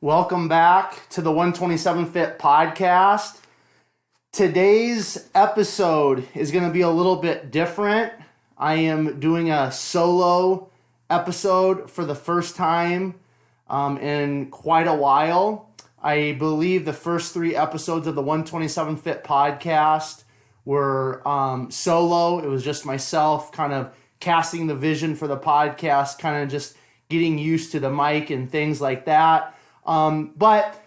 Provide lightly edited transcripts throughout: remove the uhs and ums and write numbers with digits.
Welcome back to the 127 Fit podcast. Today's episode is going to be a little bit different. I am doing a solo episode for the first time in quite a while. I believe the first 3 episodes of the 127 Fit podcast were solo. It was just myself kind of casting the vision for the podcast, kind of just getting used to the mic and things like that. But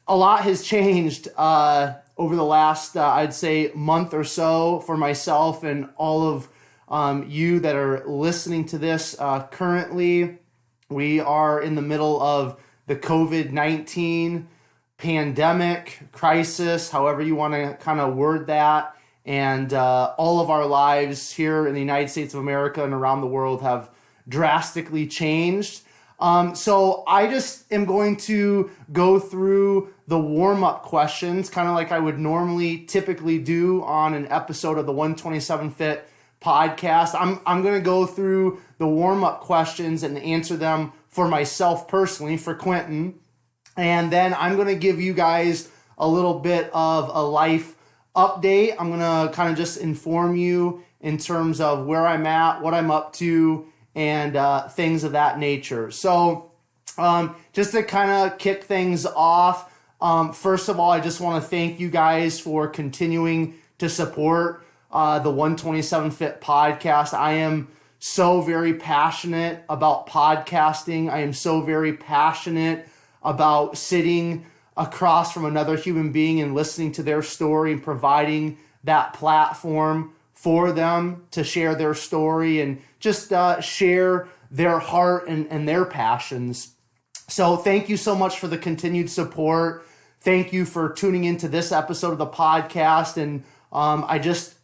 a lot has changed over the last, I'd say, month or so for myself and all of you that are listening to this currently. We are in the middle of the COVID-19 pandemic crisis, however you want to kind of word that. And all of our lives here in the United States of America and around the world have drastically changed. So I just am going to go through the warm-up questions, kind of like I would typically do on an episode of the 127 Fit podcast. I'm going to go through the warm-up questions and answer them for myself personally, for Quentin. And then I'm going to give you guys a little bit of a life update. I'm going to kind of just inform you in terms of where I'm at, what I'm up to, and things of that nature. So just to kind of kick things off, first of all, I just want to thank you guys for continuing to support the 127 Fit podcast. I am so very passionate about podcasting. I am so very passionate about sitting across from another human being and listening to their story and providing that platform for them to share their story and just share their heart and their passions. So thank you so much for the continued support. Thank you for tuning into this episode of the podcast. And I just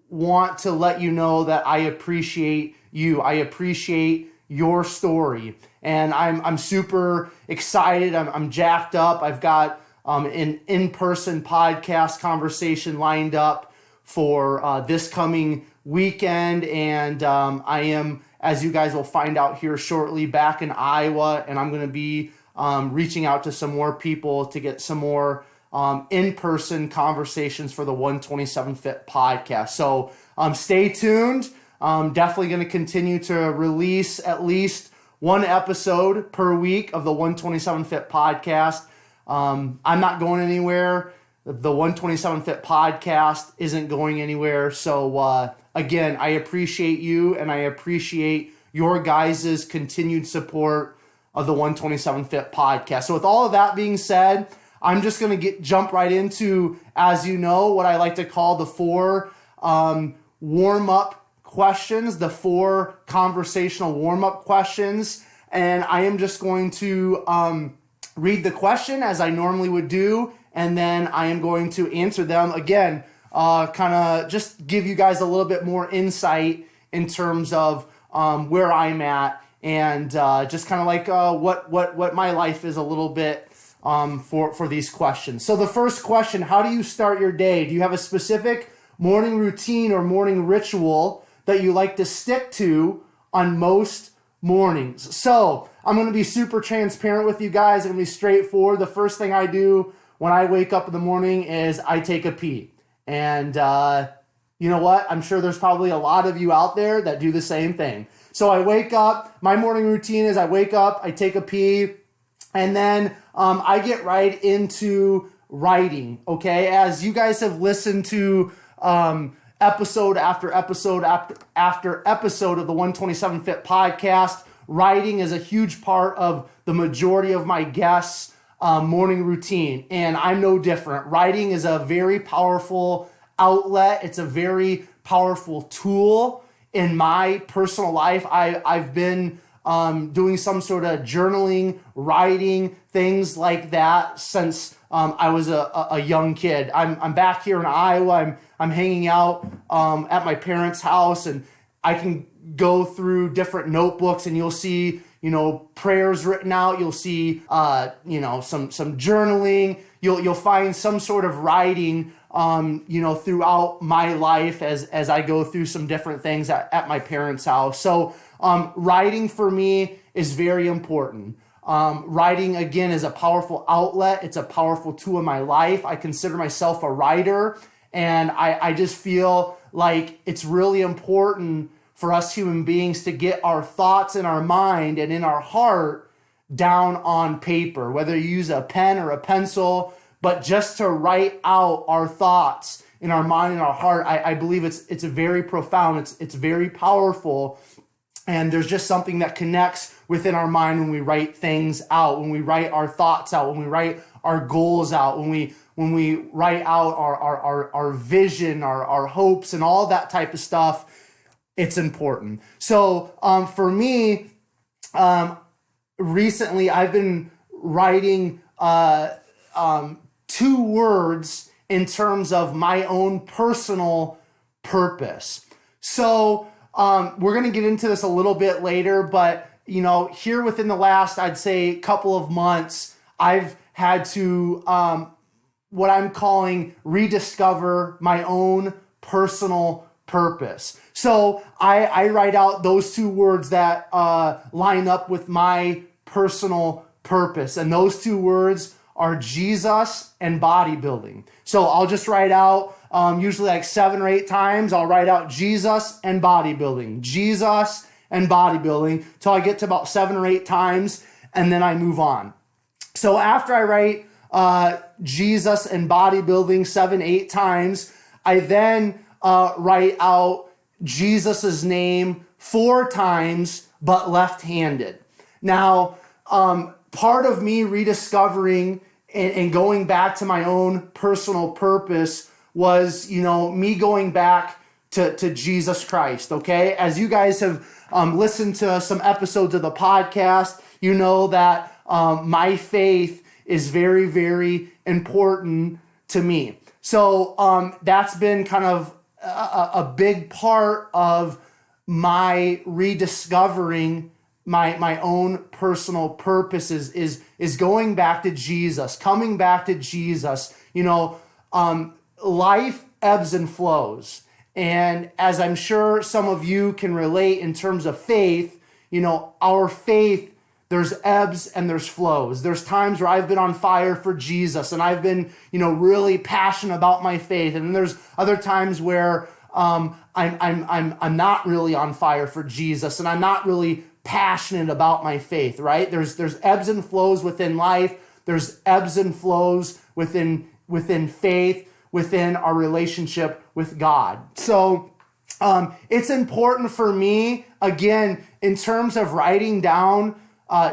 want to let you know that I appreciate you. I appreciate your story. And I'm super excited. I'm jacked up. I've got an in-person podcast conversation lined up for this coming weekend, and I am, as you guys will find out here shortly, back in Iowa, and I'm going to be reaching out to some more people to get some more in-person conversations for the 127 Fit podcast. So stay tuned. Definitely going to continue to release at least one episode per week of the 127 Fit podcast. I'm not going anywhere. The 127 Fit podcast isn't going anywhere. So again, I appreciate you and I appreciate your guys' continued support of the 127 Fit podcast. So with all of that being said, I'm just going to jump right into, as you know, what I like to call the 4 warm-up questions, the 4 conversational warm-up questions. And I am just going to read the question as I normally would do, and then I am going to answer them again, kind of just give you guys a little bit more insight in terms of where I'm at, and just kind of like what my life is a little bit for these questions. So the first question: how do you start your day? Do you have a specific morning routine or morning ritual that you like to stick to on most mornings? So I'm going to be super transparent with you guys. I'm going to be straightforward. The first thing I do when I wake up in the morning is I take a pee. And you know what? I'm sure there's probably a lot of you out there that do the same thing. So I wake up. My morning routine is I wake up, I take a pee, and then I get right into writing. Okay, as you guys have listened to episode after episode after episode of the 127 Fit podcast, writing is a huge part of the majority of my guests' morning routine, and I'm no different. Writing is a very powerful outlet. It's a very powerful tool in my personal life. I've been doing some sort of journaling, writing, things like that since I was a young kid. I'm back here in Iowa. I'm hanging out at my parents' house, and I can go through different notebooks, and you'll see, prayers written out. You'll see, some journaling. You'll find some sort of writing, throughout my life as I go through some different things at my parents' house. So writing for me is very important. Writing, again, is a powerful outlet. It's a powerful tool in my life. I consider myself a writer, and I just feel like it's really important for us human beings to get our thoughts in our mind and in our heart down on paper, whether you use a pen or a pencil, but just to write out our thoughts in our mind and our heart. I believe it's very profound. It's very powerful. And there's just something that connects within our mind when we write things out, when we write our thoughts out, when we write our goals out, when we write out our vision, our hopes, and all that type of stuff. It's important. So for me, recently I've been writing 2 words in terms of my own personal purpose. So we're going to get into this a little bit later, but here within the last, I'd say, couple of months, I've had to what I'm calling rediscover my own personal purpose. So I write out those 2 words that line up with my personal purpose, and those 2 words are Jesus and bodybuilding. So I'll just write out usually like 7 or 8 times. I'll write out Jesus and bodybuilding, Jesus and bodybuilding, till I get to about 7 or 8 times, and then I move on. So after I write Jesus and bodybuilding 7, 8 times, I then write out Jesus's name 4 times, but left-handed. Now, part of me rediscovering and going back to my own personal purpose was, me going back to Jesus Christ, okay? As you guys have listened to some episodes of the podcast, you know that my faith is very, very important to me. So that's been kind of a big part of my rediscovering my own personal purpose is going back to Jesus, coming back to Jesus. Life ebbs and flows. And as I'm sure some of you can relate in terms of faith, our faith, there's ebbs and there's flows. There's times where I've been on fire for Jesus and I've been, really passionate about my faith. And then there's other times where I'm not really on fire for Jesus and I'm not really passionate about my faith, right? There's ebbs and flows within life. There's ebbs and flows within faith, within our relationship with God. So it's important for me, again, in terms of writing down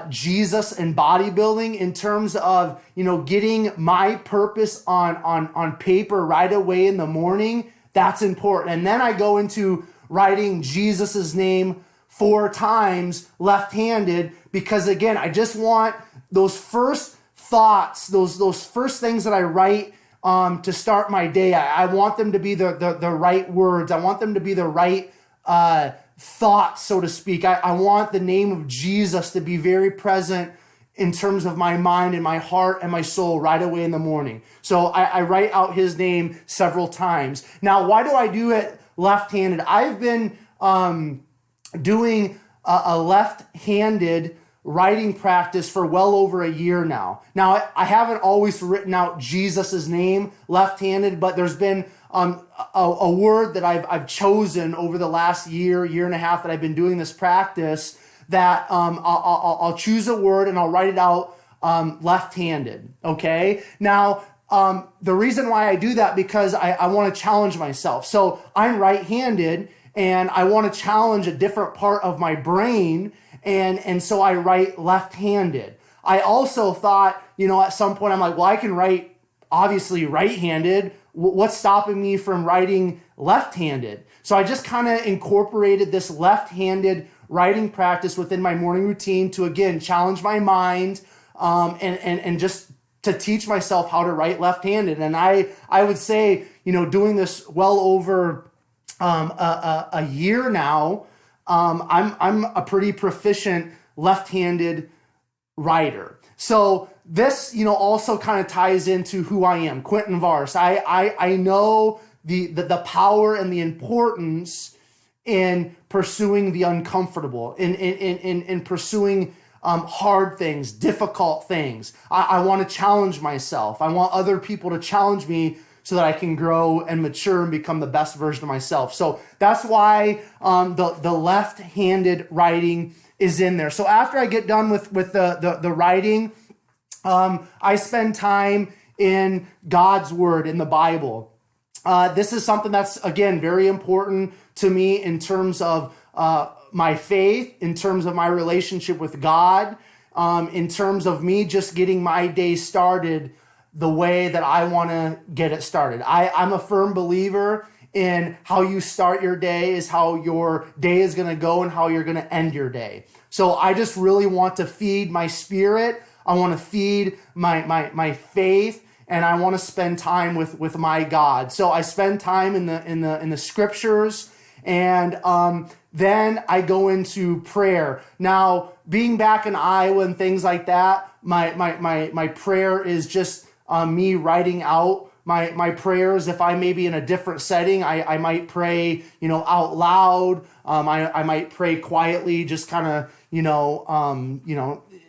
Jesus and bodybuilding, in terms of, getting my purpose on paper right away in the morning. That's important. And then I go into writing Jesus's name 4 times left-handed, because again, I just want those first thoughts, those first things that I write to start my day. I want them to be the right words. I want them to be the right thoughts, so to speak. I want the name of Jesus to be very present in terms of my mind and my heart and my soul right away in the morning. So I write out his name several times. Now, why do I do it left-handed? I've been doing a left-handed writing practice for well over a year now. Now, I haven't always written out Jesus's name left-handed, but there's been a word that I've chosen over the last year and a half that I've been doing this practice, that I'll choose a word and I'll write it out left-handed, okay? Now, the reason why I do that, because I want to challenge myself. So I'm right-handed, and I want to challenge a different part of my brain, and so I write left-handed. I also thought, at some point I'm like, well, I can write obviously right-handed. What's stopping me from writing left-handed? So I just kind of incorporated this left-handed writing practice within my morning routine to, again, challenge my mind and just to teach myself how to write left-handed. And I would say, doing this well over a year now, I'm a pretty proficient left-handed writer. So this, also kind of ties into who I am, Quentin Vars. I know the power and the importance in pursuing the uncomfortable, in pursuing hard things, difficult things. I want to challenge myself. I want other people to challenge me so that I can grow and mature and become the best version of myself. So that's why the left-handed writing is in there. So after I get done with the writing, I spend time in God's Word, in the Bible. This is something that's, again, very important to me in terms of my faith, in terms of my relationship with God, in terms of me just getting my day started the way that I want to get it started. I'm a firm believer in how you start your day is how your day is going to go and how you're going to end your day. So I just really want to feed my spirit. I want to feed my faith, and I want to spend time with my God. So I spend time in the scriptures, and then I go into prayer. Now, being back in Iowa and things like that, my prayer is just me writing out my prayers. If I may be in a different setting, I might pray, out loud. I might pray quietly, just kind of,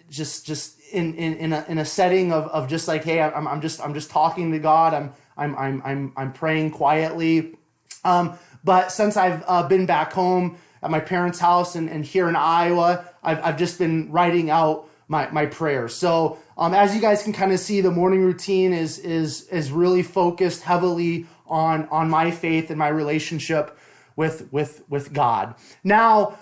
just in a setting of just like, hey, I'm just talking to God. I'm praying quietly. But since I've been back home at my parents' house and here in Iowa, I've just been writing out my prayers. So as you guys can kind of see, the morning routine is really focused heavily on my faith and my relationship with God. Now,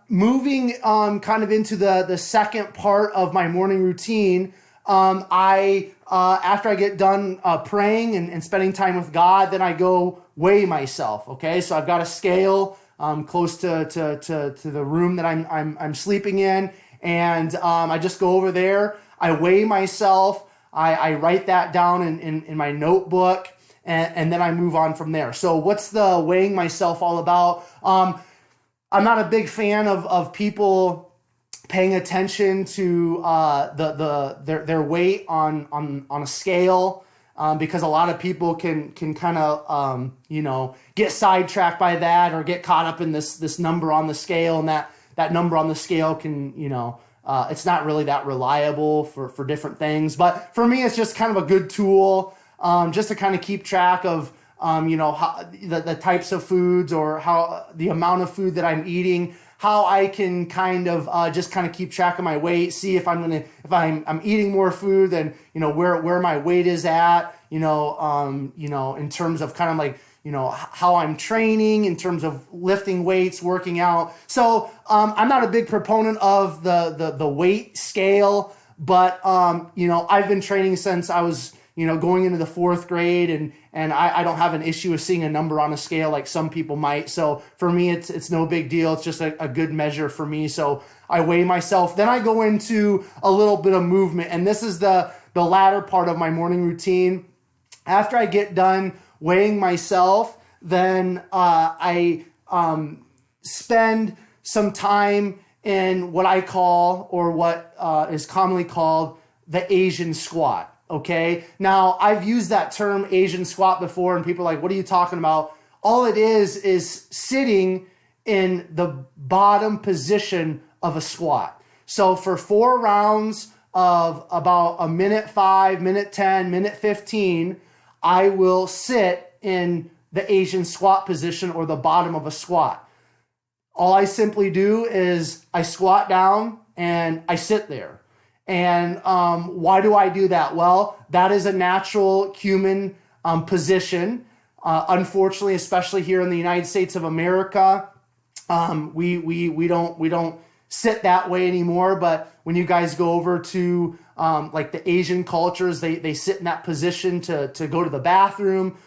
moving kind of into the second part of my morning routine, I after I get done praying and spending time with God, then I go weigh myself. Okay, so I've got a scale close to the room that I'm sleeping in, and I just go over there. I weigh myself. I write that down in my notebook, and then I move on from there. So what's the weighing myself all about? I'm not a big fan of people paying attention to their weight on a scale, because a lot of people can kind of get sidetracked by that, or get caught up in this number on the scale, and that number on the scale can it's not really that reliable for different things. But for me, it's just kind of a good tool, just to kind of keep track of how the types of foods, or how the amount of food that I'm eating, how I can kind of just kind of keep track of my weight, see if I'm eating more food than where my weight is at, in terms of kind of like how I'm training, in terms of lifting weights, working out. So I'm not a big proponent of the weight scale, but I've been training since I was going into the 4th grade, and I don't have an issue with seeing a number on a scale like some people might. So for me, it's no big deal. It's just a good measure for me. So I weigh myself. Then I go into a little bit of movement, and this is the latter part of my morning routine. After I get done weighing myself, then I spend some time in what I call, or what is commonly called, the Asian squat. Okay. Now, I've used that term Asian squat before, and people are like, what are you talking about? All it is sitting in the bottom position of a squat. So for 4 rounds of about a minute 5, minute 10, minute 15, I will sit in the Asian squat position, or the bottom of a squat. All I simply do is I squat down and I sit there. And why do I do that? Well, that is a natural human position. Unfortunately, especially here in the United States of America, we don't sit that way anymore. But when you guys go over to like the Asian cultures, they sit in that position to go to the bathroom.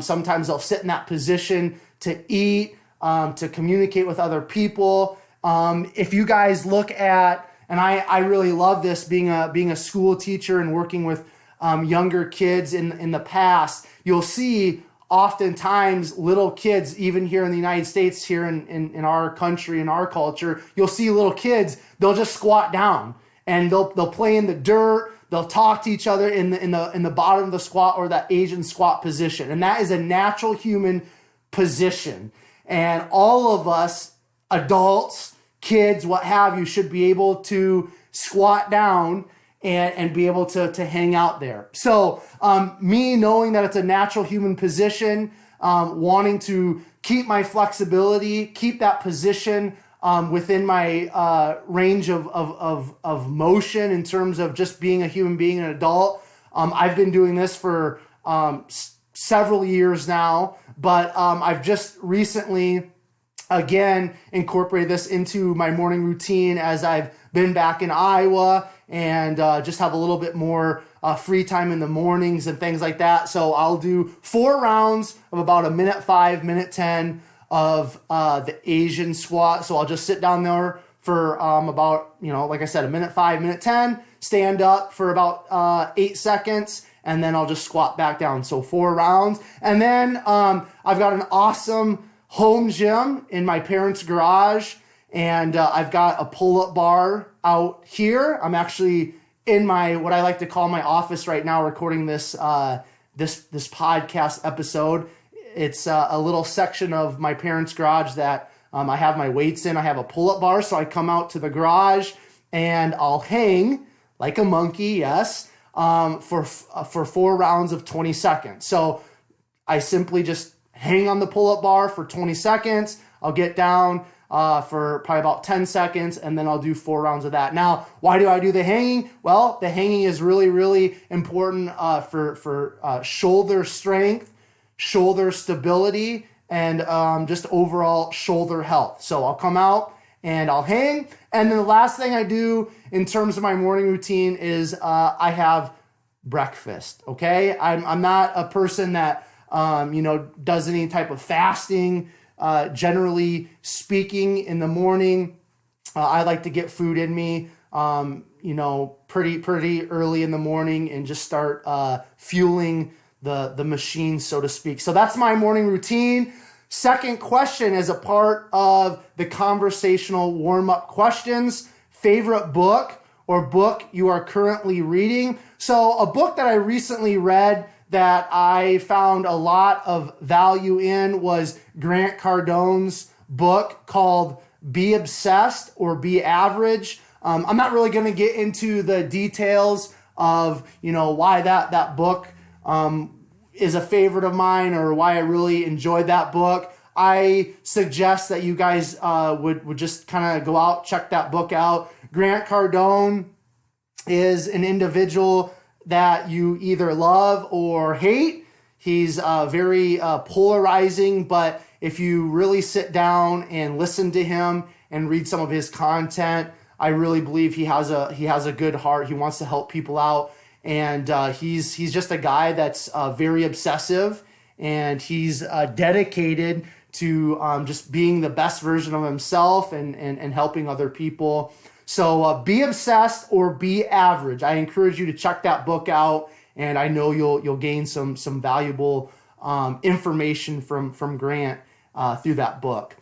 Sometimes they'll sit in that position to eat, to communicate with other people. If you guys look at, and I really love this, being a school teacher and working with younger kids in the past, you'll see oftentimes little kids, even here in the United States, here in our country, in our culture, you'll see little kids, they'll just squat down and they'll play in the dirt. They'll talk to each other in the bottom of the squat, or that Asian squat position. And that is a natural human position. And all of us, adults, kids, what have you, should be able to squat down and be able to hang out there. So me knowing that it's a natural human position, wanting to keep my flexibility, keep that position within my range of motion in terms of just being a human being, an adult. I've been doing this for several years now, but I've just recently, again, incorporated this into my morning routine as I've been back in Iowa and just have a little bit more free time in the mornings and things like that. So I'll do 4 rounds of about a minute 5, minute 10 of the Asian squat. So I'll just sit down there for about, like I said, a minute 5, minute 10, stand up for about 8 seconds, and then I'll just squat back down. So 4 rounds. And then I've got an awesome home gym in my parents' garage, and I've got a pull-up bar out here. I'm actually in my, what I like to call my office right now, recording this this podcast episode. It's a little section of my parents' garage that I have my weights in. I have a pull-up bar, so I come out to the garage and I'll hang like a monkey, yes, for 4 rounds of 20 seconds. So I simply just hang on the pull-up bar for 20 seconds. I'll get down for probably about 10 seconds, and then I'll do 4 rounds of that. Now, why do I do the hanging? Well, the hanging is really, really important for shoulder strength, shoulder stability, and just overall shoulder health. So I'll come out and I'll hang. And then the last thing I do in terms of my morning routine is I have breakfast, okay? I'm not a person that does any type of fasting. Generally speaking, in the morning, I like to get food in me, pretty early in the morning and just start fueling the machine, so to speak. So that's my morning routine. Second question is a part of the conversational warm-up questions. Favorite book or book you are currently reading? So a book that I recently read that I found a lot of value in was Grant Cardone's book called Be Obsessed or Be Average. I'm not really going to get into the details of, why that book is a favorite of mine or why I really enjoyed that book. I suggest that you guys would just kind of go out, check that book out. Grant Cardone is an individual that you either love or hate. He's very polarizing, but if you really sit down and listen to him and read some of his content, I really believe he has a good heart. He wants to help people out, and he's just a guy that's very obsessive, and he's dedicated to just being the best version of himself and helping other people. So be obsessed or be average. I encourage you to check that book out, and I know you'll gain some valuable information from Grant through that book.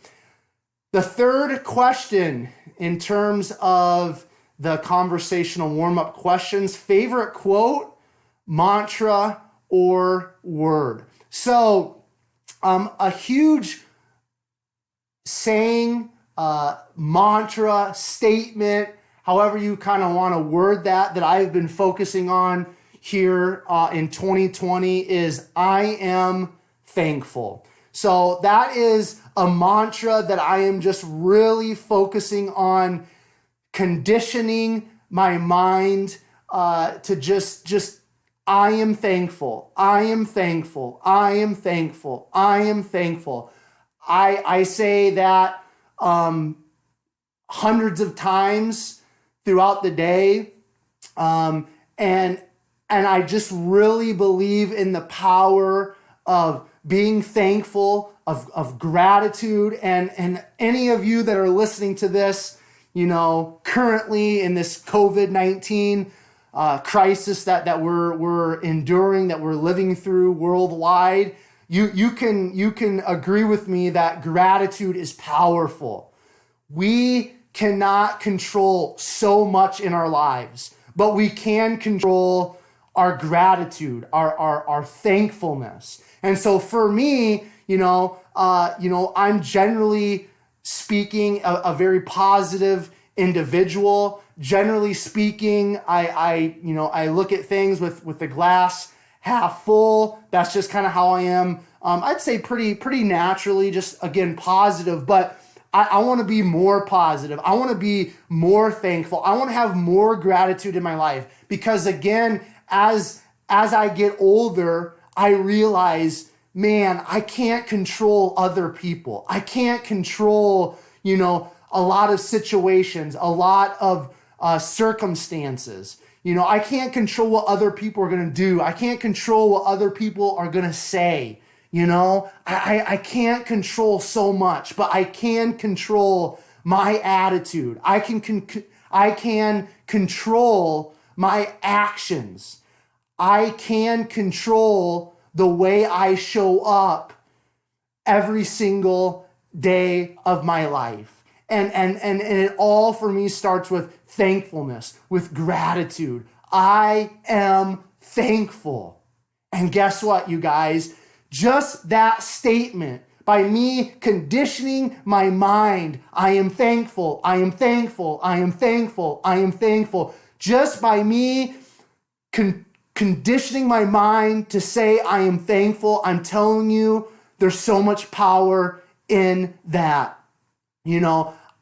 The third question in terms of the conversational warm-up questions: favorite quote, mantra, or word. So a huge saying, mantra, statement, however you kind of want to word that I've been focusing on here in 2020 is I am thankful. So that is a mantra that I am just really focusing on conditioning my mind to just I am thankful. I am thankful. I am thankful. I am thankful. I say that hundreds of times throughout the day. And I just really believe in the power of being thankful, of gratitude. And any of you that are listening to this, currently in this COVID-19 crisis that we're enduring, that we're living through worldwide, you can agree with me that gratitude is powerful. We cannot control so much in our lives, but we can control our gratitude, our thankfulness. And so for me, I'm generally speaking a very positive individual. generally speaking, I look at things with the glass half full. That's just kind of how I am. I'd say pretty naturally, just again, positive, but I want to be more positive. I want to be more thankful. I want to have more gratitude in my life because again, as I get older, I realize, man, I can't control other people. I can't control, a lot of situations, a lot of circumstances. I can't control what other people are going to do. I can't control what other people are going to say. I can't control so much, but I can control my attitude. I can control my actions. I can control the way I show up every single day of my life. And it all for me starts with thankfulness, with gratitude. I am thankful. And guess what, you guys? Just that statement, by me conditioning my mind, I am thankful, I am thankful, I am thankful, I am thankful. Just by me conditioning my mind to say I am thankful, I'm telling you, there's so much power in that.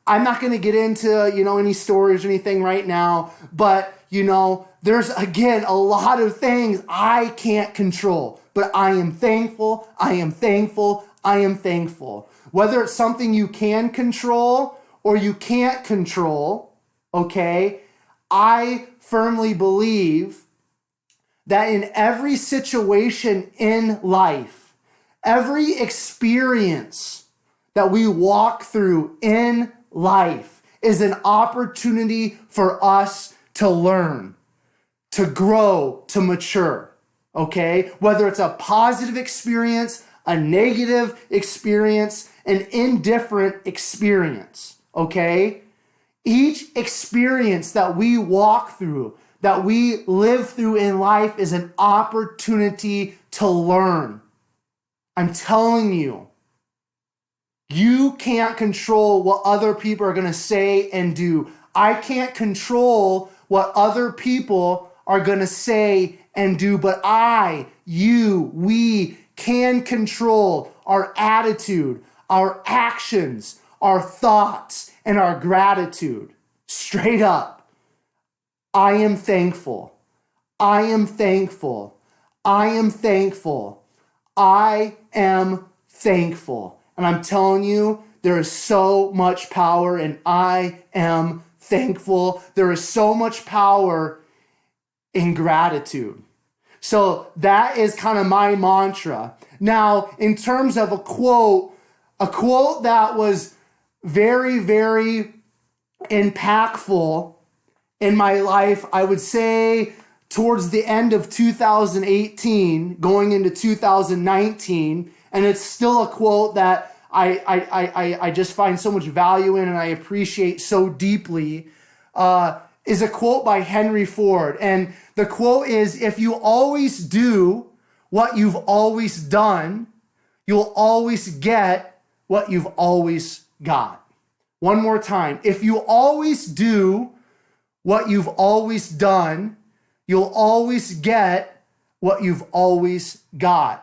I'm not going to get into, any stories or anything right now, but, there's, again, a lot of things I can't control, but I am thankful, I am thankful, I am thankful. Whether it's something you can control or you can't control, okay, I firmly believe that in every situation in life, every experience that we walk through in life is an opportunity for us to learn, to grow, to mature, okay? Whether it's a positive experience, a negative experience, an indifferent experience, okay? Each experience that we walk through, that we live through in life is an opportunity to learn. I'm telling you, you can't control what other people are going to say and do. I can't control what other people are going to say and do, but we can control our attitude, our actions, our thoughts, and our gratitude. Straight up. I am thankful. I am thankful. I am thankful. I am thankful. And I'm telling you, there is so much power in I am thankful. There is so much power in gratitude. So that is kind of my mantra. Now, in terms of a quote that was very, very impactful in my life, I would say towards the end of 2018, going into 2019, and it's still a quote that I just find so much value in and I appreciate so deeply, is a quote by Henry Ford. And the quote is, if you always do what you've always done, you'll always get what you've always got. One more time. If you always do what you've always done, you'll always get what you've always got.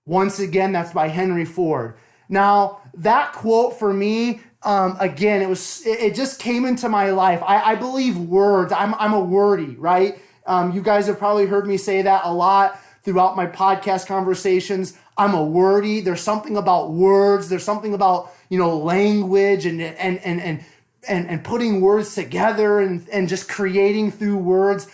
Once again, that's by Henry Ford. Now, that quote for me, again, it just came into my life. I believe words. I'm a wordy, right? You guys have probably heard me say that a lot throughout my podcast conversations. I'm a wordy. There's something about words. There's something about, language and putting words together and just creating through words.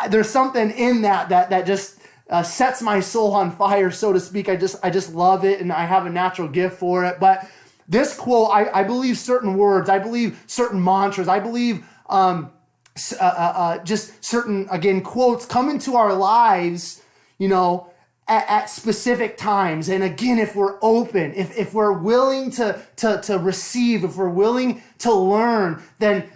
There's something in that just sets my soul on fire, so to speak. I just love it, and I have a natural gift for it. But this quote, I believe certain words, I believe certain mantras, I believe just certain, again, quotes come into our lives, at specific times. And again, if we're open, if we're willing to receive, if we're willing to learn, then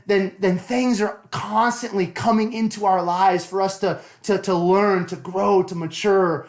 things are constantly coming into our lives for us to learn, to grow, to mature.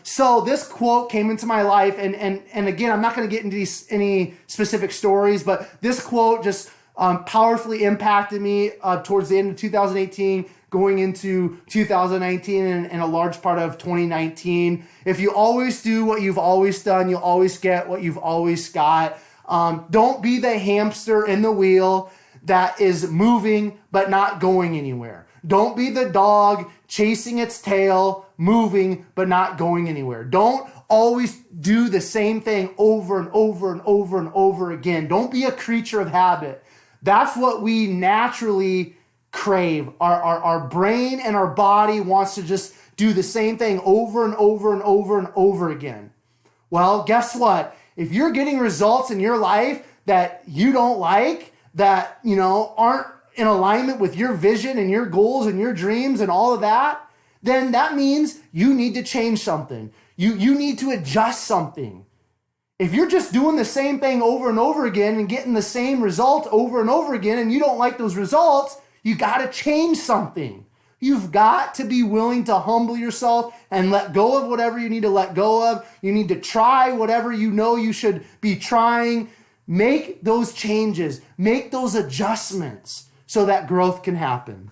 So this quote came into my life, and again, I'm not going to get into any specific stories, but this quote just powerfully impacted me towards the end of 2018, going into 2019 and a large part of 2019. If you always do what you've always done, you'll always get what you've always got. Don't be the hamster in the wheel that is moving but not going anywhere. Don't be the dog chasing its tail, moving but not going anywhere. Don't always do the same thing over and over and over and over again. Don't be a creature of habit. That's what we naturally crave. Our brain and our body wants to just do the same thing over and over and over and over again. Well, guess what? If you're getting results in your life that you don't like, that, aren't in alignment with your vision and your goals and your dreams and all of that, then that means you need to change something. You need to adjust something. If you're just doing the same thing over and over again and getting the same result over and over again and you don't like those results, you got to change something. You've got to be willing to humble yourself and let go of whatever you need to let go of. You need to try whatever you know you should be trying. Make those changes. Make those adjustments so that growth can happen.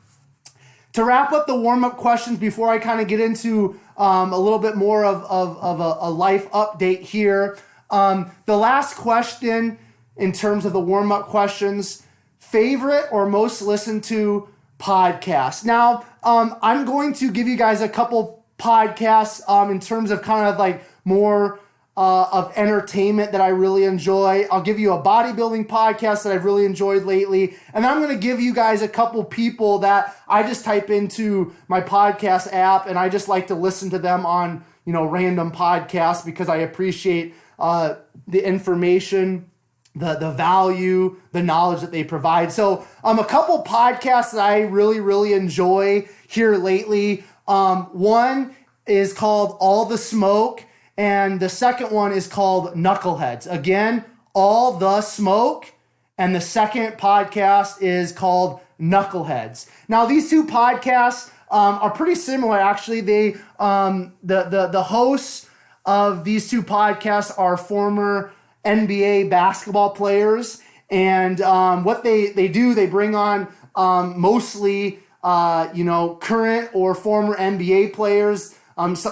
To wrap up the warm-up questions before I kind of get into a little bit more of a life update here, the last question in terms of the warm-up questions, favorite or most listened to podcast. Now, I'm going to give you guys a couple podcasts in terms of kind of like more of entertainment that I really enjoy. I'll give you a bodybuilding podcast that I've really enjoyed lately. And I'm going to give you guys a couple people that I just type into my podcast app and I just like to listen to them on, random podcasts because I appreciate the information, the value, the knowledge that they provide. So a couple podcasts that I really, really enjoy here lately. One is called All the Smoke, and the second one is called Knuckleheads. Again, All the Smoke, and the second podcast is called Knuckleheads. Now, these two podcasts are pretty similar, actually. They the hosts of these two podcasts are former NBA basketball players, and what they do, they bring on mostly current or former NBA players.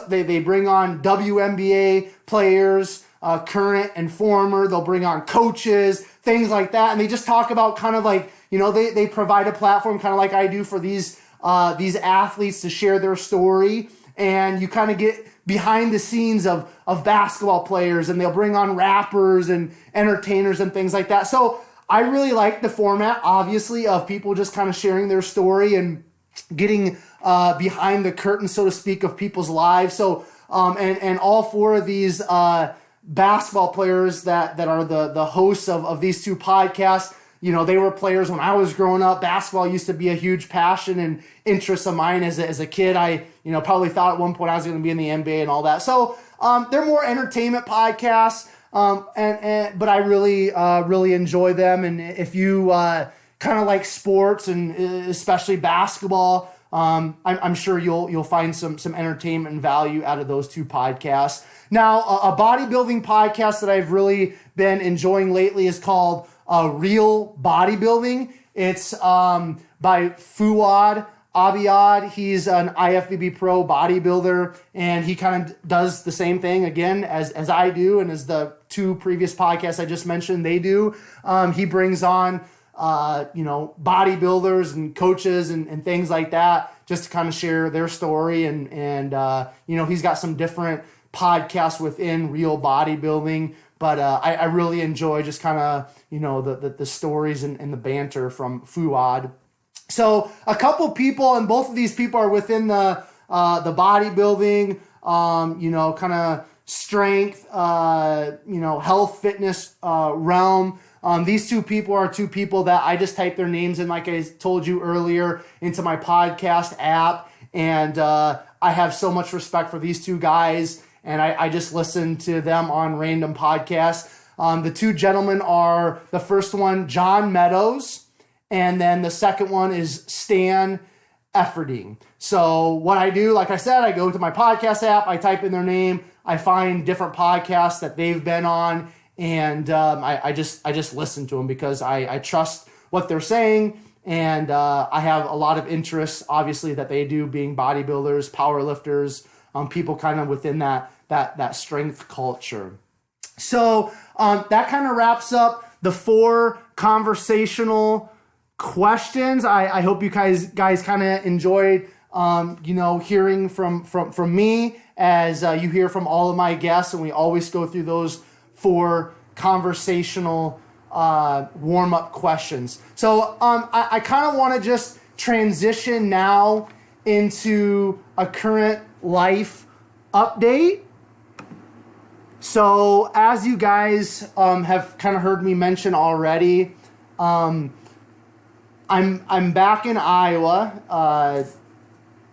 They bring on WNBA players, current and former. They'll bring on coaches, things like that, and they just talk about kind of like, they provide a platform kind of like I do for these athletes to share their story, and you kind of get behind the scenes of basketball players, and they'll bring on rappers and entertainers and things like that. So I really like the format, obviously, of people just kind of sharing their story and getting behind the curtain, so to speak, of people's lives. So and all four of these basketball players that are the hosts of these two podcasts, they were players when I was growing up. Basketball used to be a huge passion and interest of mine as a kid. I probably thought at one point I was going to be in the NBA and all that. So they're more entertainment podcasts, but I really enjoy them. And if you kind of like sports and especially basketball, I'm sure you'll find some entertainment and value out of those two podcasts. Now, a bodybuilding podcast that I've really been enjoying lately is called Real Bodybuilding. It's by Fuad Abiyad. He's an IFBB pro bodybuilder, and he kind of does the same thing again as I do, and as the two previous podcasts I just mentioned, they do. He brings on bodybuilders and coaches and things like that, just to kind of share their story. And he's got some different podcasts within Real Bodybuilding, but I really enjoy just kind of, the stories and the banter from Fuad. So a couple people, and both of these people are within the bodybuilding, kind of strength, health, fitness realm. These two people are two people that I just typed their names in, like I told you earlier, into my podcast app. And I have so much respect for these two guys, and I just listen to them on random podcasts. The two gentlemen are, the first one, John Meadows, and then the second one is Stan Efferding. So what I do, like I said, I go to my podcast app, I type in their name, I find different podcasts that they've been on, and I just listen to them because I trust what they're saying. And I have a lot of interests, obviously, that they do, being bodybuilders, power lifters, people kind of within that strength culture. So that kind of wraps up the 4 conversational questions. I hope you guys kind of enjoyed, hearing from me as you hear from all of my guests, and we always go through those 4 conversational warm-up questions. So I kind of want to just transition now into a current life update. So as you guys have kind of heard me mention already, I'm back in Iowa.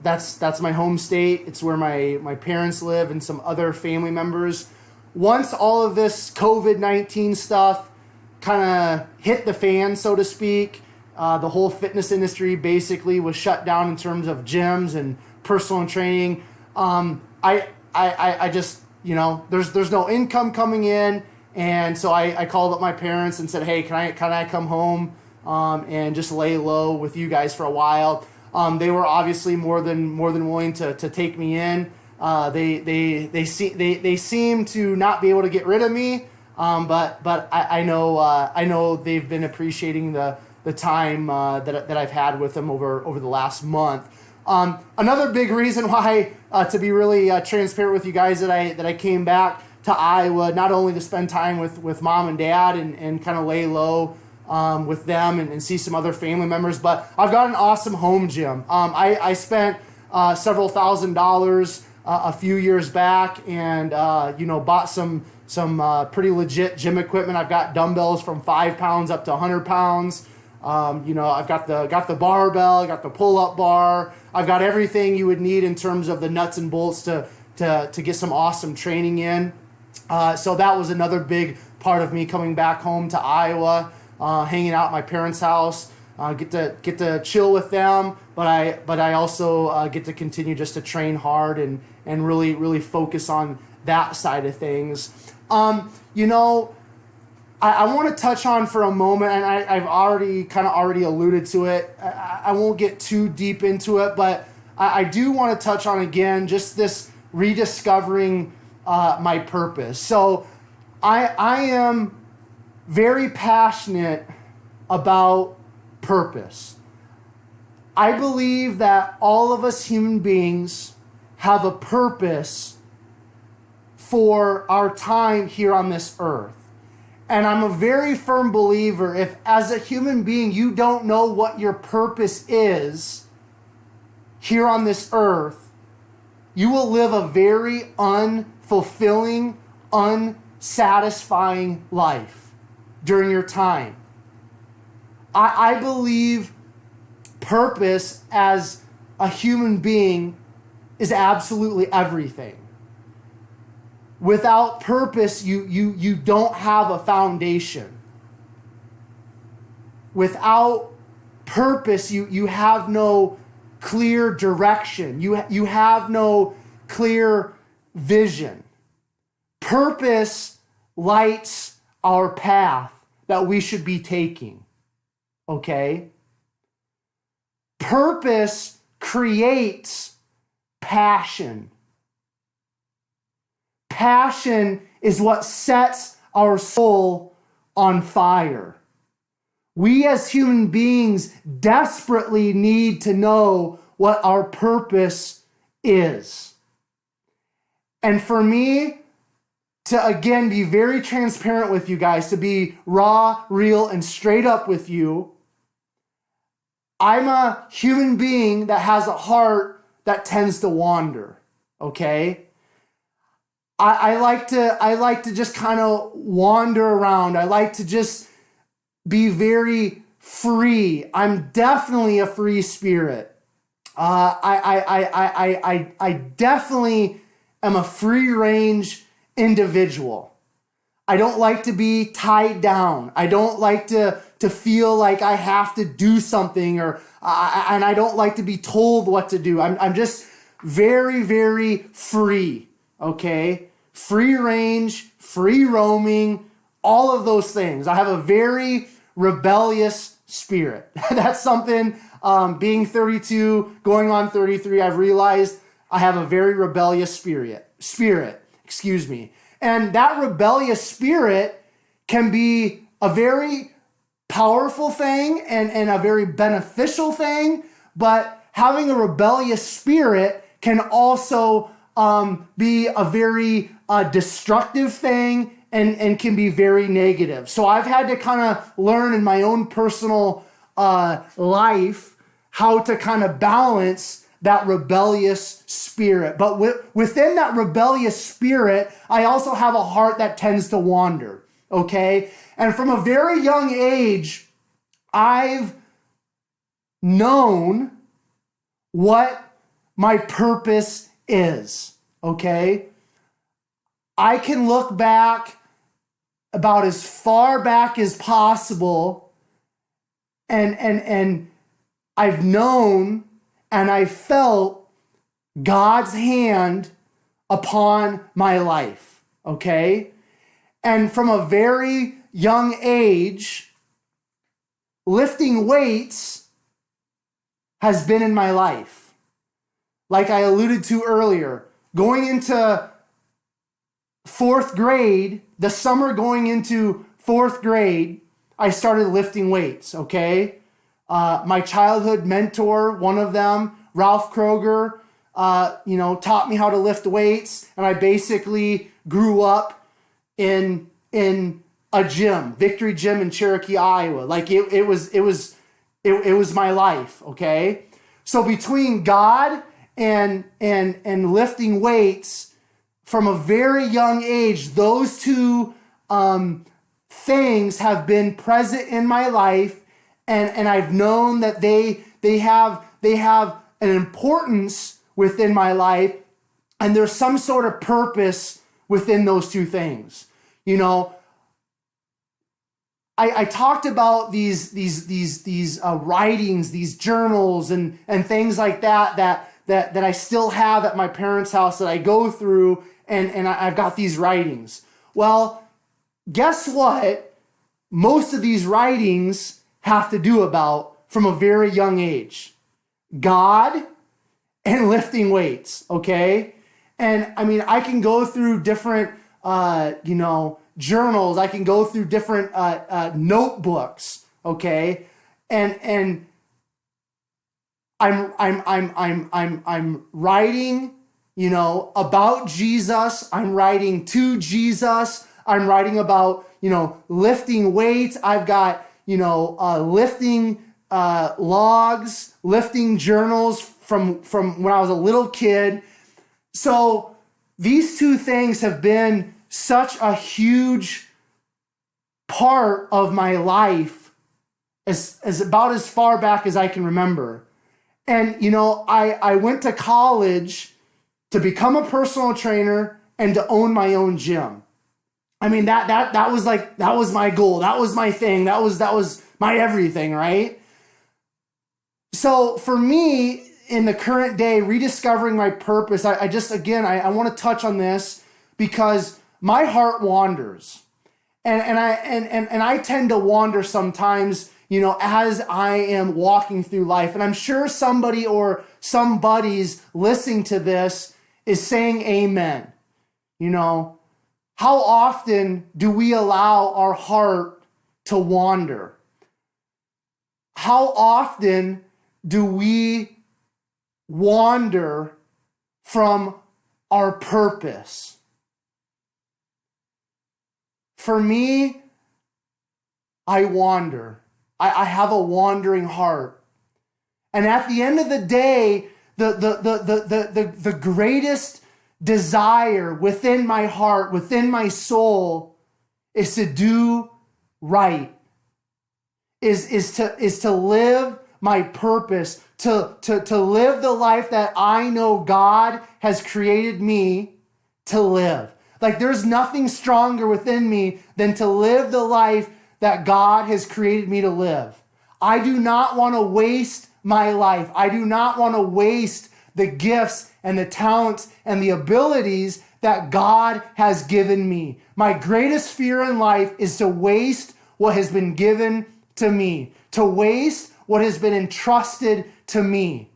That's my home state. It's where my parents live and some other family members. Once all of this COVID-19 stuff kind of hit the fan, so to speak, the whole fitness industry basically was shut down in terms of gyms and personal training. I just, there's no income coming in, and so I called up my parents and said, hey, can I come home and just lay low with you guys for a while? They were obviously more than willing to take me in. They seem to not be able to get rid of me, but I know they've been appreciating the time that I've had with them over the last month. Another big reason why, to be really transparent with you guys, that I came back to Iowa, not only to spend time with mom and dad and kind of lay low with them and see some other family members, but I've got an awesome home gym. I spent several $1,000s a few years back and bought some pretty legit gym equipment. I've got dumbbells from 5 pounds up to 100 pounds. I've got the barbell, I got the pull-up bar. I've got everything you would need in terms of the nuts and bolts to get some awesome training in. So that was another big part of me coming back home to Iowa, hanging out at my parents' house, get to chill with them, but I also get to continue just to train hard and really focus on that side of things. I want to touch on for a moment, and I've already alluded to it. I won't get too deep into it, but I do want to touch on again just this rediscovering my purpose. So I am very passionate about purpose. I believe that all of us human beings have a purpose for our time here on this earth. And I'm a very firm believer, if as a human being you don't know what your purpose is here on this earth, you will live a very unfulfilling, unsatisfying life during your time. I believe purpose as a human being is absolutely everything. Without purpose, you don't have a foundation. Without purpose, you have no clear direction. You have no clear vision. Purpose lights our path that we should be taking. Okay? Purpose creates passion. Passion is what sets our soul on fire. We as human beings desperately need to know what our purpose is. And for me, to again be very transparent with you guys, to be raw, real, and straight up with you, I'm a human being that has a heart that tends to wander, okay? I like to just kind of wander around. I like to just be very free. I'm definitely a free spirit. I definitely am a free range individual. I don't like to be tied down. I don't like to feel like I have to do something, and I don't like to be told what to do. I'm just very, very free, okay? Free range, free roaming, all of those things. I have a very rebellious spirit. That's something, being 32, going on 33, I've realized I have a very rebellious spirit, excuse me. And that rebellious spirit can be a very powerful thing and a very beneficial thing, but having a rebellious spirit can also be a very destructive thing and can be very negative. So I've had to kind of learn in my own personal life how to kind of balance that rebellious spirit. But within that rebellious spirit, I also have a heart that tends to wander, okay? And from a very young age, I've known what my purpose is, okay? I can look back about as far back as possible and I've known and I felt God's hand upon my life, okay? And from a very young age, lifting weights has been in my life. Like I alluded to earlier, going into fourth grade, the summer going into fourth grade, I started lifting weights, okay? My childhood mentor, one of them, Ralph Kroger, taught me how to lift weights, and I basically grew up in a gym, Victory Gym in Cherokee, Iowa. Like it was my life, okay? So between God and lifting weights from a very young age, those two things have been present in my life, and I've known that they have an importance within my life, and there's some sort of purpose within those two things. You know, I talked about these writings, these journals, and things like that I still have at my parents' house that I go through, and I've got these writings. Well, guess what? Most of these writings have to do about from a very young age. God and lifting weights, okay? And I mean, I can go through different, journals. I can go through different notebooks, okay? And I'm writing, about Jesus. I'm writing to Jesus. I'm writing about, lifting weights. I've got, lifting logs, lifting journals from when I was a little kid. So these two things have been such a huge part of my life as about as far back as I can remember. And, I went to college to become a personal trainer and to own my own gym. I mean, that was my goal. That was my thing. That was my everything, right? So for me, in the current day, rediscovering my purpose, I want to touch on this because my heart wanders. And I tend to wander sometimes, as I am walking through life. And I'm sure somebody or some buddies listening to this is saying amen. How often do we allow our heart to wander? How often do we wander from our purpose? For me, I wander. I have a wandering heart. And at the end of the day, the greatest desire within my heart, within my soul, is to do right. Is to live my purpose, to live the life that I know God has created me to live. Like there's nothing stronger within me than to live the life that God has created me to live. I do not want to waste my life. I do not want to waste the gifts and the talents and the abilities that God has given me. My greatest fear in life is to waste what has been given to me, to waste what has been entrusted to me.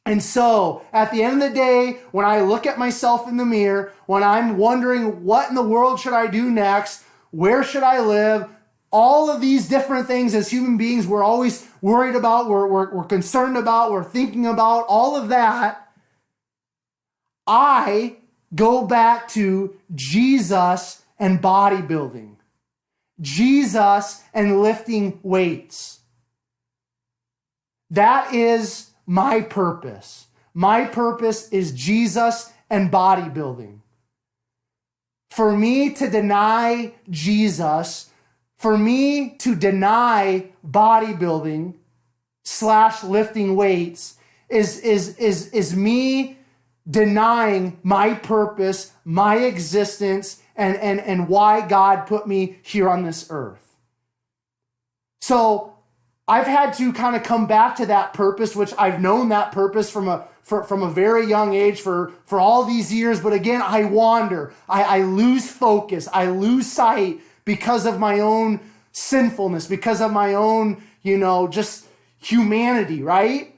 And so, at the end of the day, when I look at myself in the mirror, when I'm wondering what in the world should I do next, where should I live, all of these different things as human beings we're always worried about, we're concerned about, we're thinking about, all of that, I go back to Jesus and bodybuilding, Jesus and lifting weights. That is my purpose. My purpose is Jesus and bodybuilding. For me to deny Jesus, for me to deny bodybuilding / lifting weights is me denying my purpose, my existence, and why God put me here on this earth. So I've had to kind of come back to that purpose, which I've known that purpose from a very young age for all these years. But again, I wander. I lose focus. I lose sight because of my own sinfulness, because of my own, just humanity, right?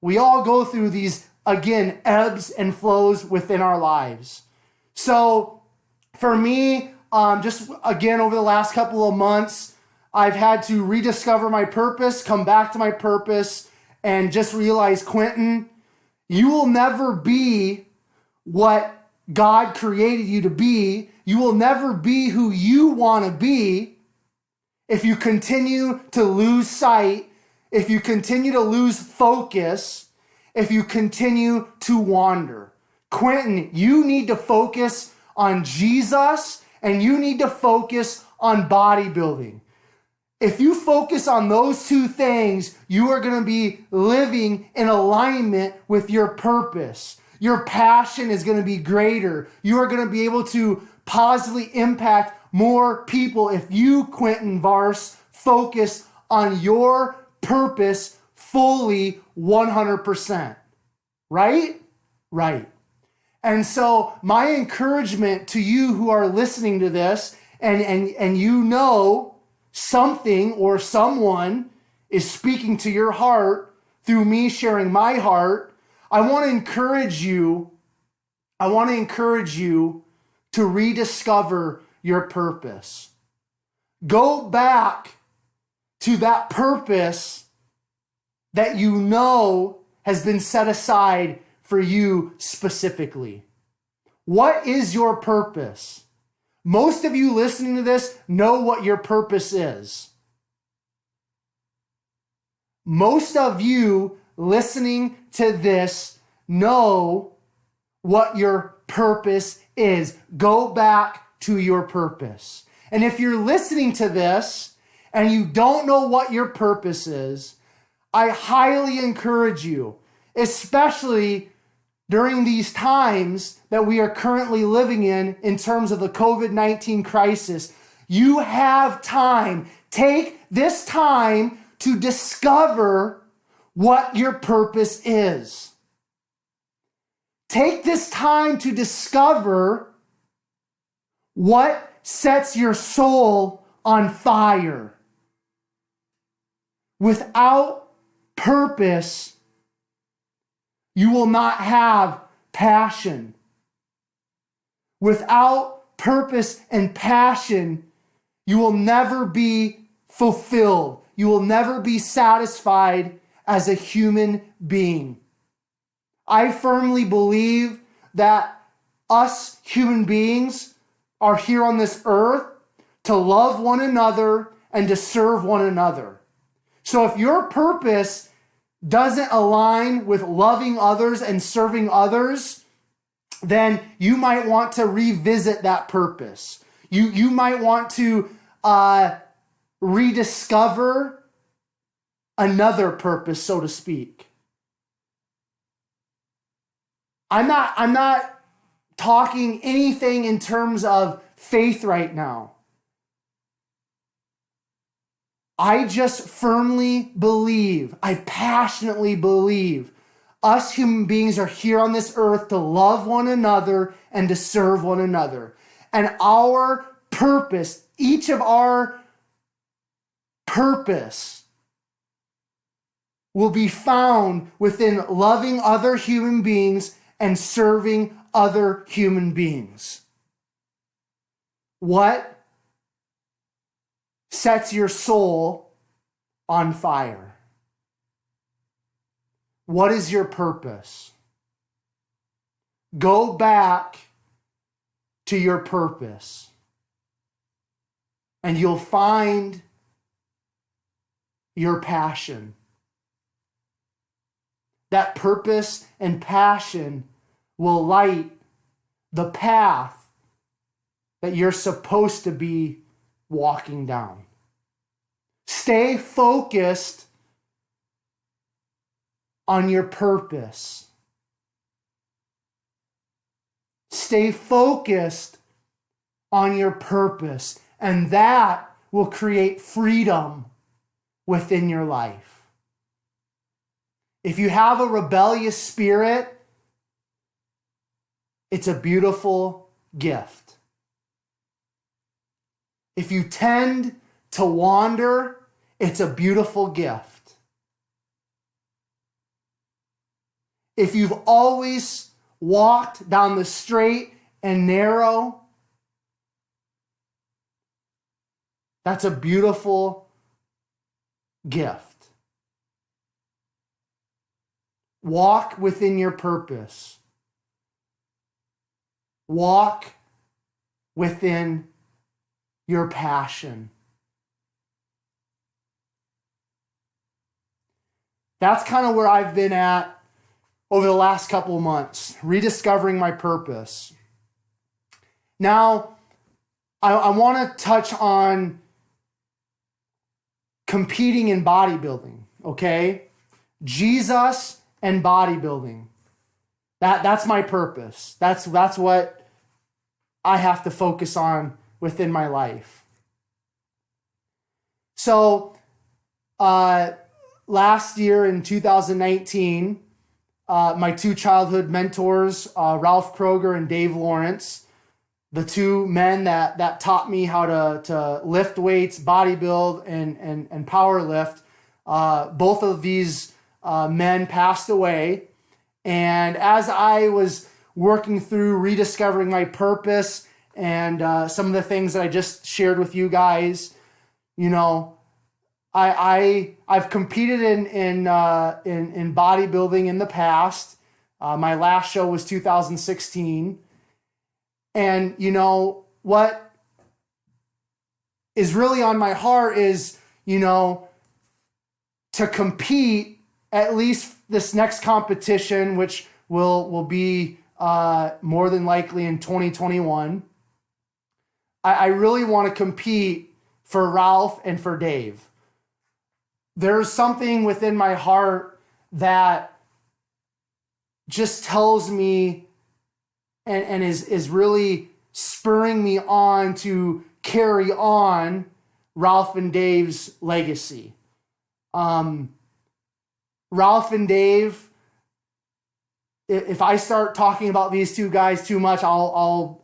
We all go through these, again, ebbs and flows within our lives. So for me, just again, over the last couple of months, I've had to rediscover my purpose, come back to my purpose, and just realize, Quentin, you will never be what God created you to be. You will never be who you want to be if you continue to lose sight, if you continue to lose focus, if you continue to wander. Quentin, you need to focus on Jesus and you need to focus on bodybuilding. If you focus on those two things, you are going to be living in alignment with your purpose. Your passion is going to be greater. You are going to be able to positively impact more people if you, Quentin Vars, focus on your purpose fully 100%. Right? Right. And so my encouragement to you who are listening to this and you know something or someone is speaking to your heart through me sharing my heart, I want to encourage you to rediscover your purpose. Go back to that purpose that you know has been set aside for you specifically. What is your purpose? Most of you listening to this know what your purpose is. Most of you listening to this know what your purpose is. Go back to your purpose. And if you're listening to this and you don't know what your purpose is, I highly encourage you, especially during these times that we are currently living in terms of the COVID-19 crisis, you have time. Take this time to discover what your purpose is. Take this time to discover what sets your soul on fire. Without purpose, you will not have passion. Without purpose and passion, you will never be fulfilled. You will never be satisfied as a human being. I firmly believe that us human beings are here on this earth to love one another and to serve one another. So if your purpose doesn't align with loving others and serving others, then you might want to revisit that purpose. You might want to rediscover another purpose, so to speak. I'm not talking anything in terms of faith right now. I just firmly believe, I passionately believe, us human beings are here on this earth to love one another and to serve one another. And our purpose, each of our purpose will be found within loving other human beings and serving other human beings. What sets your soul on fire? What is your purpose? Go back to your purpose, and you'll find your passion. That purpose and passion will light the path that you're supposed to be walking down. Stay focused on your purpose. Stay focused on your purpose, and that will create freedom within your life. If you have a rebellious spirit, it's a beautiful gift. If you tend to wander, it's a beautiful gift. If you've always walked down the straight and narrow, that's a beautiful gift. Walk within your purpose. Walk within your passion. That's kind of where I've been at over the last couple of months, rediscovering my purpose. Now, I want to touch on competing in bodybuilding, okay? Jesus and bodybuilding. That's my purpose. That's what I have to focus on within my life. So, last year in 2019, my two childhood mentors, Ralph Kroger and Dave Lawrence, the two men that taught me how to lift weights, bodybuild, and power lift, both of these men passed away. And as I was working through rediscovering my purpose and some of the things that I just shared with you guys, you know, I've competed in bodybuilding in the past. My last show was 2016. And you know, what is really on my heart is, you know, to compete at least this next competition, which will be more than likely in 2021. I really want to compete for Ralph and for Dave. There's something within my heart that just tells me and is really spurring me on to carry on Ralph and Dave's legacy. Ralph and Dave, if I start talking about these two guys too much, I'll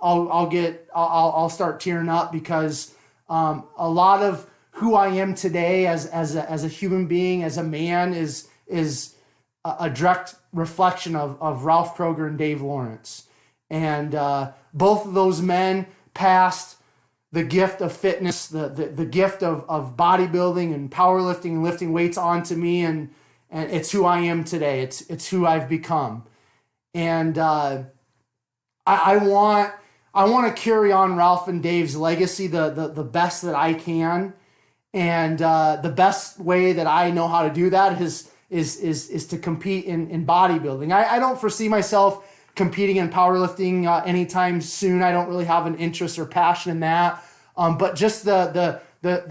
start tearing up, because a lot of who I am today as a human being, as a man, is a direct reflection of Ralph Kroger and Dave Lawrence. And both of those men passed the gift of fitness, the gift of bodybuilding and powerlifting and lifting weights onto me, and it's who I am today. It's who I've become. And I want to carry on Ralph and Dave's legacy the best that I can. And the best way that I know how to do that is to compete in bodybuilding. I don't foresee myself competing in powerlifting anytime soon. I don't really have an interest or passion in that. But just the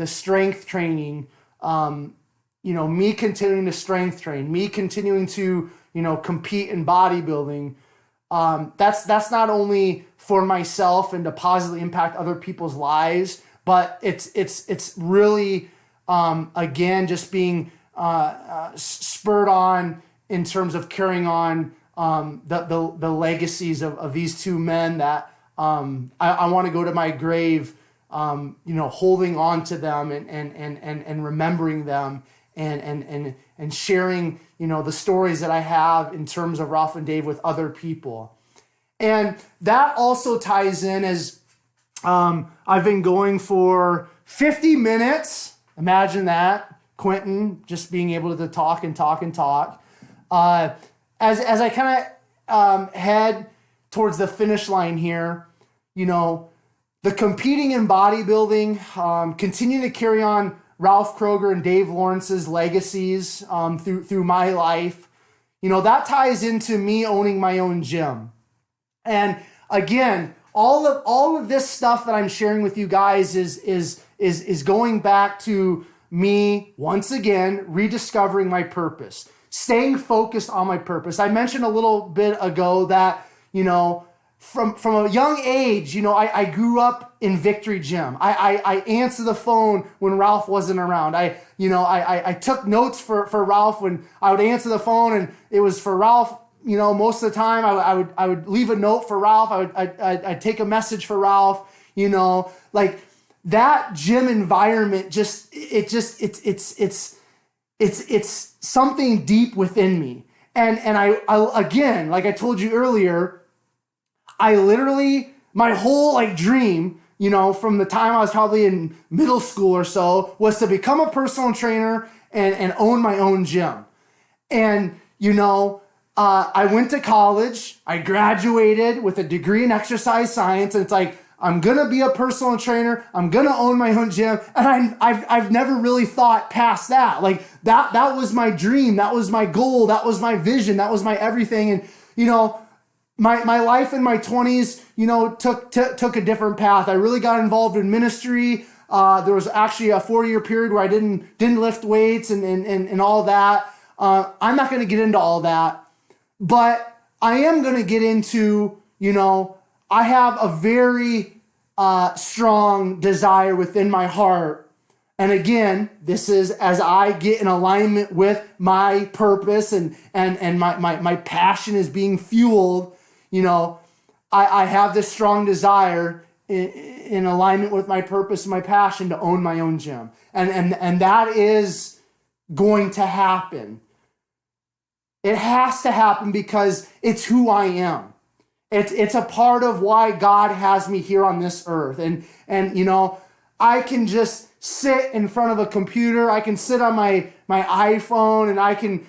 strength training, me continuing to strength train, me continuing to, compete in bodybuilding. That's not only for myself and to positively impact other people's lives, but it's really, again, just being spurred on in terms of carrying on the legacies of these two men that I want to go to my grave holding on to them and remembering them and sharing, the stories that I have in terms of Ralph and Dave with other people. And that also ties in as I've been going for 50 minutes. Imagine that, Quentin, just being able to talk and talk and talk. As I kind of head towards the finish line here, the competing in bodybuilding, continuing to carry on Ralph Kroger and Dave Lawrence's legacies through my life, that ties into me owning my own gym. And again, all of this stuff that I'm sharing with you guys is going back to me once again rediscovering my purpose, staying focused on my purpose. I mentioned a little bit ago that from a young age, I grew up in Victory Gym. I answered the phone when Ralph wasn't around. I took notes for Ralph when I would answer the phone, and it was for Ralph. Most of the time I would leave a note for Ralph. I'd take a message for Ralph. Like that gym environment. It's something deep within me. And I again, like I told you earlier, I literally, my whole dream, from the time I was probably in middle school or so, was to become a personal trainer and own my own gym. And, I went to college, I graduated with a degree in exercise science, and it's like, I'm going to be a personal trainer, I'm going to own my own gym, and I've never really thought past that. Like, that was my dream, that was my goal, that was my vision, that was my everything. And, my life in my 20s, took a different path. I really got involved in ministry. There was actually a 4-year period where I didn't lift weights and all that. I'm not going to get into all that, but I am going to get into, I have a very strong desire within my heart. And again, this is as I get in alignment with my purpose and my passion is being fueled. I have this strong desire in alignment with my purpose and my passion to own my own gym. And that is going to happen. It has to happen because it's who I am. It's a part of why God has me here on this earth. And I can just sit in front of a computer. I can sit on my iPhone and I can,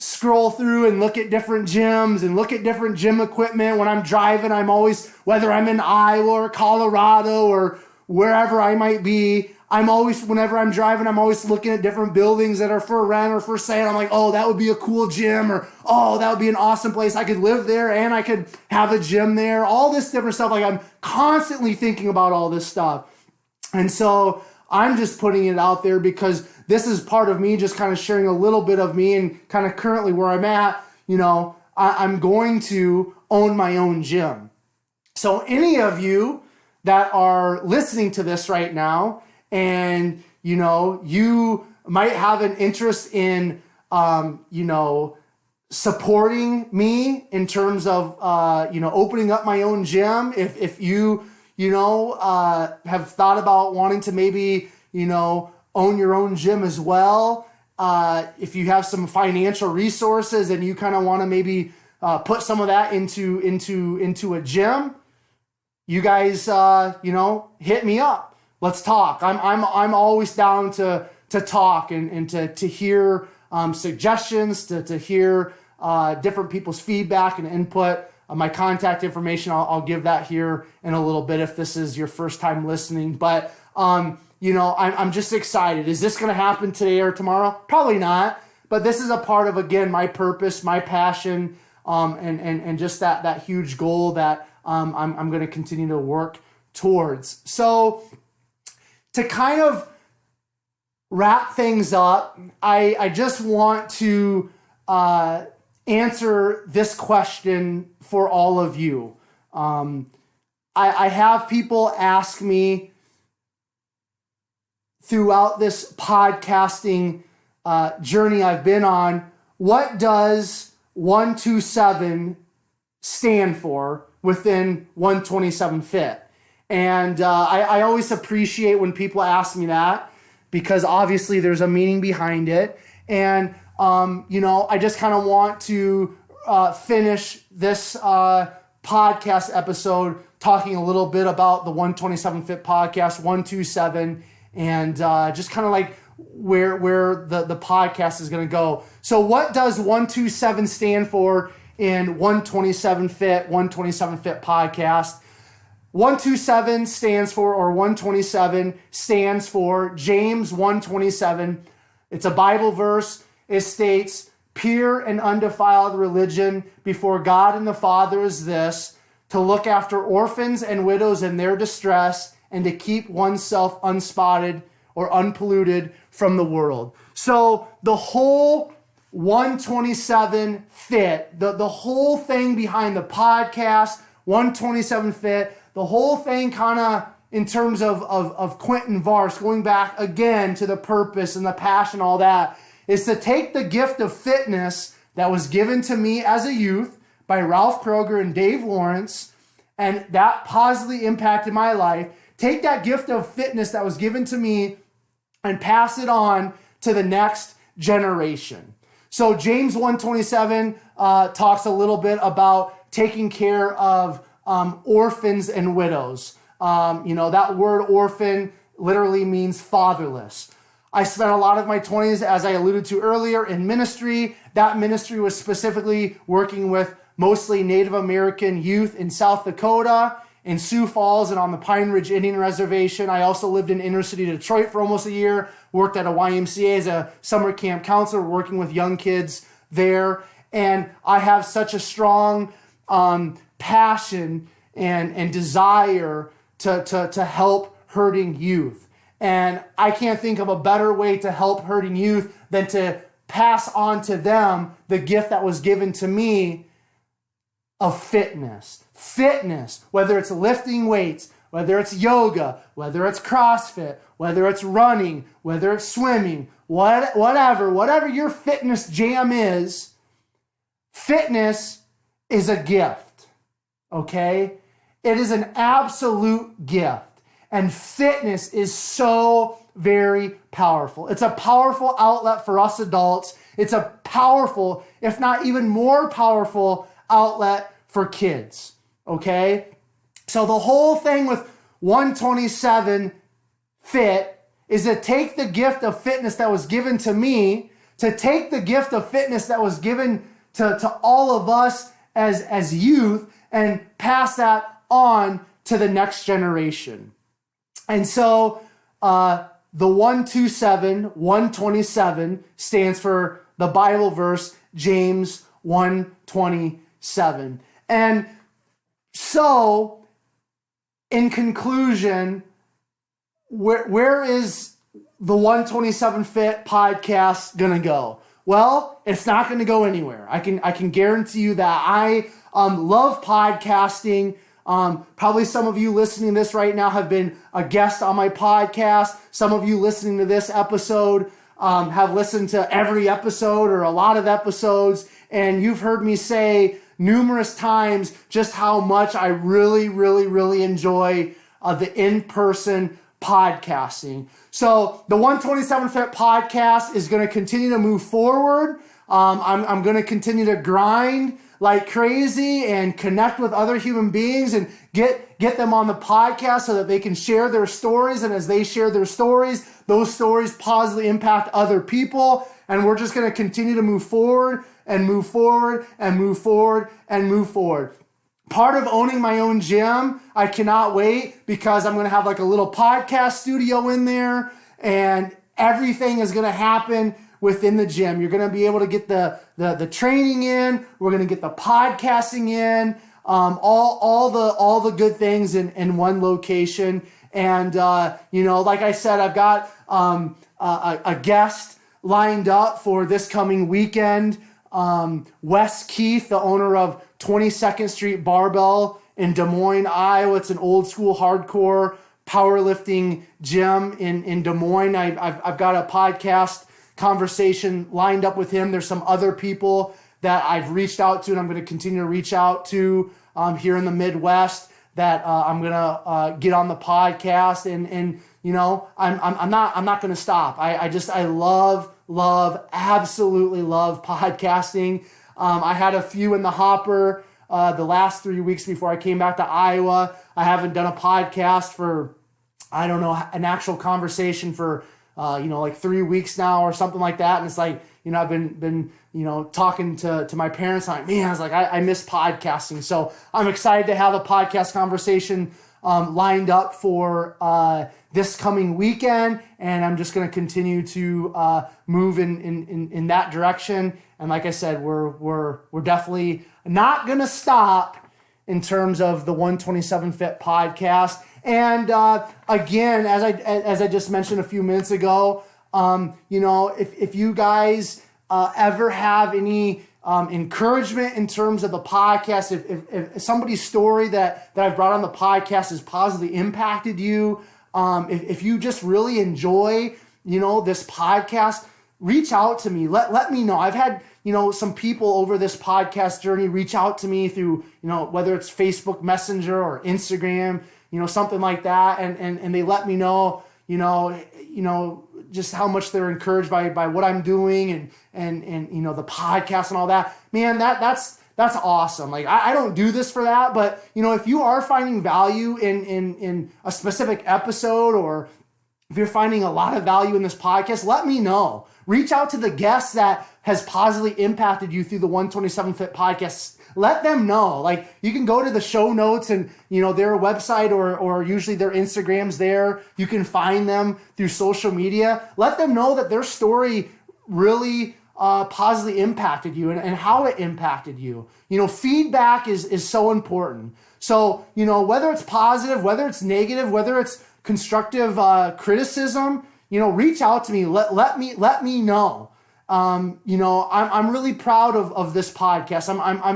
scroll through and look at different gyms and look at different gym equipment. When I'm driving, I'm always, whether I'm in Iowa or Colorado or wherever I might be, whenever I'm driving, I'm always looking at different buildings that are for rent or for sale. I'm like, oh, that would be a cool gym, or, oh, that would be an awesome place. I could live there and I could have a gym there. All this different stuff. Like, I'm constantly thinking about all this stuff. And so I'm just putting it out there because this is part of me just kind of sharing a little bit of me and kind of currently where I'm at. I'm going to own my own gym. So any of you that are listening to this right now and, you might have an interest in, supporting me in terms of, opening up my own gym. If you have thought about wanting to maybe, own your own gym as well. If you have some financial resources and you kind of want to maybe put some of that into a gym, you guys, hit me up. Let's talk. I'm always down to talk and to hear suggestions, to hear different people's feedback and input. My contact information, I'll give that here in a little bit if this is your first time listening. But, I'm just excited. Is this going to happen today or tomorrow? Probably not. But this is a part of, again, my purpose, my passion, and just that huge goal that I'm going to continue to work towards. So to kind of wrap things up, I just want to answer this question for all of you. I have people ask me throughout this podcasting journey I've been on, what does 127 stand for within 127 Fit? And I always appreciate when people ask me that, because obviously there's a meaning behind it. And, I just kind of want to finish this podcast episode talking a little bit about the 127 Fit podcast, 127, and just kind of like where the podcast is going to go. So what does 127 stand for in 127 Fit, 127 Fit podcast? 127 stands for, or 127 stands for James 1:27. It's a Bible verse. It states, "Pure and undefiled religion before God and the Father is this, to look after orphans and widows in their distress, and to keep oneself unspotted or unpolluted from the world." So the whole 127 Fit, the whole thing behind the podcast, 127 Fit, the whole thing kind of in terms of Quentin Vars, going back again to the purpose and the passion, all that, is to take the gift of fitness that was given to me as a youth by Ralph Kroger and Dave Lawrence, and that positively impacted my life. Take that gift of fitness that was given to me and pass it on to the next generation. So James 1:27 talks a little bit about taking care of orphans and widows. That word orphan literally means fatherless. I spent a lot of my 20s, as I alluded to earlier, in ministry. That ministry was specifically working with mostly Native American youth in South Dakota, in Sioux Falls, and on the Pine Ridge Indian Reservation. I also lived in inner city Detroit for almost a year, worked at a YMCA as a summer camp counselor, working with young kids there. And I have such a strong passion and desire to help hurting youth. And I can't think of a better way to help hurting youth than to pass on to them the gift that was given to me of fitness. Fitness, whether it's lifting weights, whether it's yoga, whether it's CrossFit, whether it's running, whether it's swimming, whatever your fitness jam is, fitness is a gift, okay? It is an absolute gift. And fitness is so very powerful. It's a powerful outlet for us adults. It's a powerful, if not even more powerful, outlet for kids. Okay? So the whole thing with 127 Fit is to take the gift of fitness that was given to me, to take the gift of fitness that was given to all of us as youth, and pass that on to the next generation. And so the 127 stands for the Bible verse, James 1:27. And so, in conclusion, where is the 127 Fit podcast gonna go? Well, it's not gonna go anywhere. I can guarantee you that. I love podcasting. Probably some of you listening to this right now have been a guest on my podcast. Some of you listening to this episode have listened to every episode or a lot of episodes, and you've heard me say numerous times just how much I really, really, really enjoy the in-person podcasting. So the 127 Fit podcast is going to continue to move forward. I'm going to continue to grind like crazy and connect with other human beings and get them on the podcast so that they can share their stories. And as they share their stories, those stories positively impact other people. And we're just going to continue to move forward and move forward and move forward and move forward. Part of owning my own gym, I cannot wait, because I'm going to have like a little podcast studio in there, and everything is going to happen within the gym. You're going to be able to get the training in. We're going to get the podcasting in, all the good things in one location. And like I said, I've got a guest lined up for this coming weekend. Wes Keith, the owner of 22nd Street Barbell in Des Moines, Iowa. It's an old school hardcore powerlifting gym in Des Moines. I've got a podcast conversation lined up with him. There's some other people that I've reached out to, and I'm going to continue to reach out to here in the Midwest that I'm gonna get on the podcast, and I'm not gonna stop. I absolutely love podcasting. I had a few in the hopper the last 3 weeks before I came back to Iowa. I haven't done a podcast for, I don't know, an actual conversation for like 3 weeks now or something like that. And it's like, I've been talking to my parents. I'm like, man, I was like, I miss podcasting. So I'm excited to have a podcast conversation lined up for this coming weekend. And I'm just going to continue to move in that direction. And like I said, we're definitely not going to stop in terms of the 127 Fit podcast. And again, as I just mentioned a few minutes ago, if you guys ever have any encouragement in terms of the podcast, if somebody's story that I've brought on the podcast has positively impacted you, if you just really enjoy, this podcast, reach out to me. Let me know. I've had, some people over this podcast journey reach out to me through, whether it's Facebook Messenger or Instagram, something like that. And they let me know, just how much they're encouraged by what I'm doing and the podcast and all that. Man, that's awesome. Like I don't do this for that, but if you are finding value in a specific episode, or if you're finding a lot of value in this podcast, let me know. Reach out to the guests that has positively impacted you through the 127 Fit podcast. Let them know. Like, you can go to the show notes and, their website or usually their Instagram's there. You can find them through social media. Let them know that their story really positively impacted you and how it impacted you. Feedback is so important. So, whether it's positive, whether it's negative, whether it's constructive criticism, reach out to me. Let me know. I'm really proud of this podcast.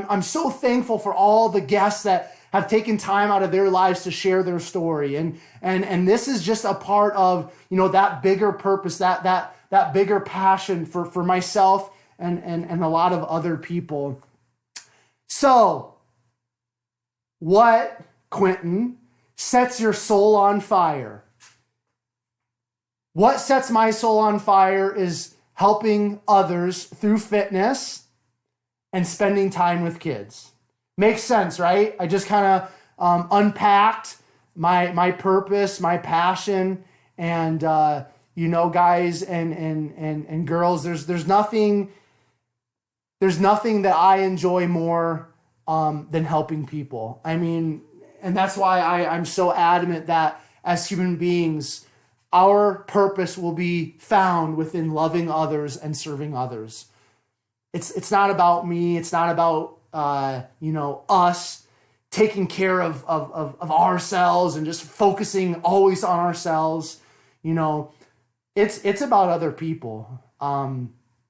I'm so thankful for all the guests that have taken time out of their lives to share their story. And this is just a part of, that bigger purpose, that bigger passion for myself and a lot of other people. So what, Quentin, sets your soul on fire? What sets my soul on fire is helping others through fitness and spending time with kids. Makes sense, right? I just kind of unpacked my purpose, my passion, and guys and girls, there's nothing that I enjoy more than helping people. I mean, and that's why I'm so adamant that as human beings, our purpose will be found within loving others and serving others. It's not about me. It's not about us taking care of ourselves and just focusing always on ourselves. It's about other people.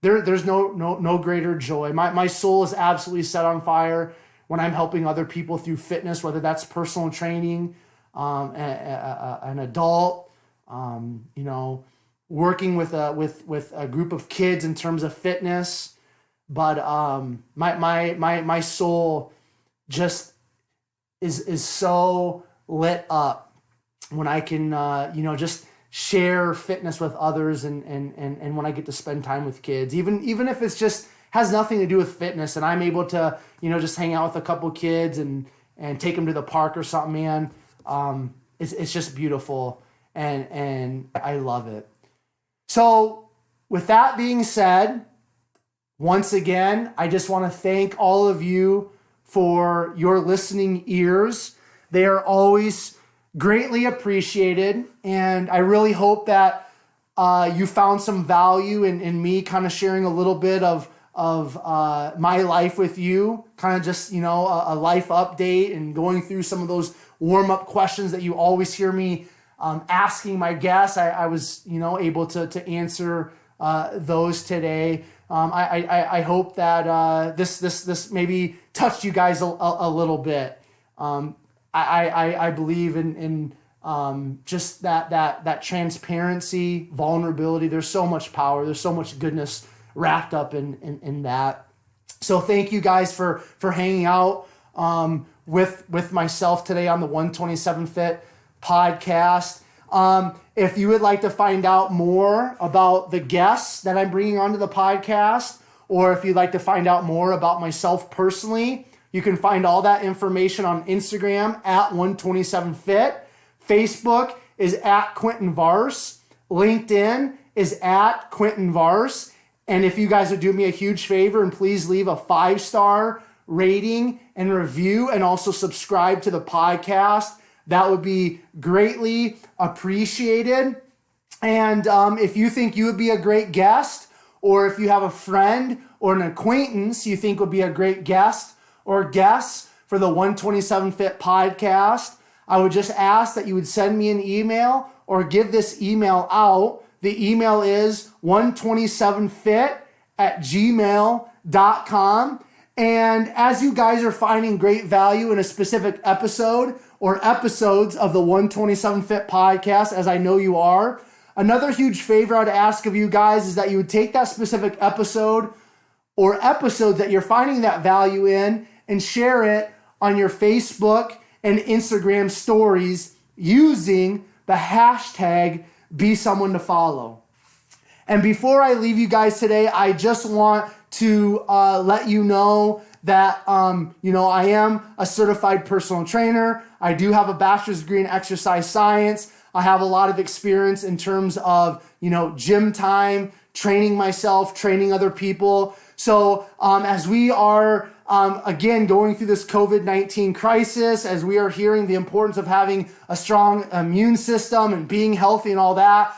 There's no greater joy. My soul is absolutely set on fire when I'm helping other people through fitness, whether that's personal training, an adult. Working with a group of kids in terms of fitness, but my soul just is so lit up when I can just share fitness with others and when I get to spend time with kids, even if it's just has nothing to do with fitness, and I'm able to just hang out with a couple kids and take them to the park or something. Man, it's just beautiful. And I love it. So with that being said, once again, I just want to thank all of you for your listening ears. They are always greatly appreciated. And I really hope that you found some value in me kind of sharing a little bit of my life with you, kind of just, a life update and going through some of those warm-up questions that you always hear me asking my guests. I was, able to answer those today. I hope that this maybe touched you guys a little bit. I believe in just that transparency, vulnerability. There's so much power. There's so much goodness wrapped up in that. So thank you guys for hanging out with myself today on the 127 Fit podcast. If you would like to find out more about the guests that I'm bringing onto the podcast, or if you'd like to find out more about myself personally, you can find all that information on Instagram at 127fit. Facebook is at Quentin Vars. LinkedIn is at Quentin Vars. And if you guys would do me a huge favor and please leave a 5-star rating and review and also subscribe to the podcast, that would be greatly appreciated. And if you think you would be a great guest, or if you have a friend or an acquaintance you think would be a great guest or guests for the 127 Fit podcast, I would just ask that you would send me an email or give this email out. The email is 127fit@gmail.com. And as you guys are finding great value in a specific episode or episodes of the 127 Fit podcast, as I know you are, another huge favor I'd ask of you guys is that you would take that specific episode or episodes that you're finding that value in and share it on your Facebook and Instagram stories using the hashtag #BeSomeoneToFollow. And before I leave you guys today, I just want to let you know that, I am a certified personal trainer. I do have a bachelor's degree in exercise science. I have a lot of experience in terms of, gym time, training myself, training other people. So as we are, again, going through this COVID-19 crisis, as we are hearing the importance of having a strong immune system and being healthy and all that,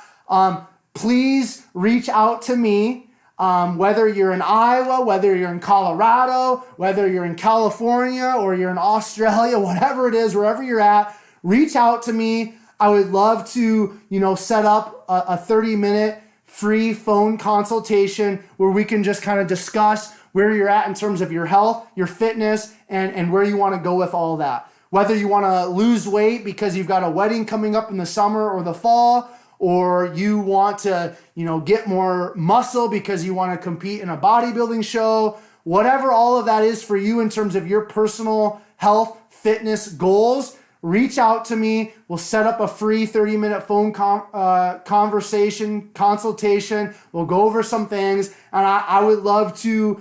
please reach out to me, whether you're in Iowa, whether you're in Colorado, whether you're in California or you're in Australia, whatever it is, wherever you're at, reach out to me. I would love to, set up a 30-minute free phone consultation where we can just kind of discuss where you're at in terms of your health, your fitness, and where you want to go with all that. Whether you want to lose weight because you've got a wedding coming up in the summer or the fall, or you want to, get more muscle because you want to compete in a bodybuilding show, whatever all of that is for you in terms of your personal health, fitness goals, reach out to me. We'll set up a free 30-minute phone consultation. We'll go over some things, and I would love to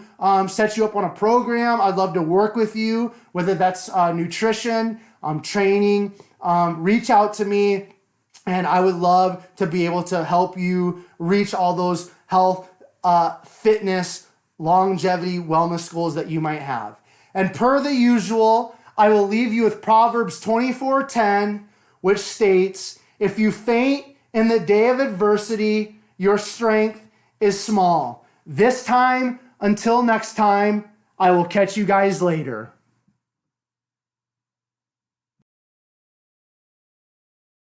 set you up on a program. I'd love to work with you, whether that's nutrition, training. Reach out to me, and I would love to be able to help you reach all those health, fitness, longevity, wellness goals that you might have. And per the usual, I will leave you with Proverbs 24:10, which states, "If you faint in the day of adversity, your strength is small." This time, until next time, I will catch you guys later.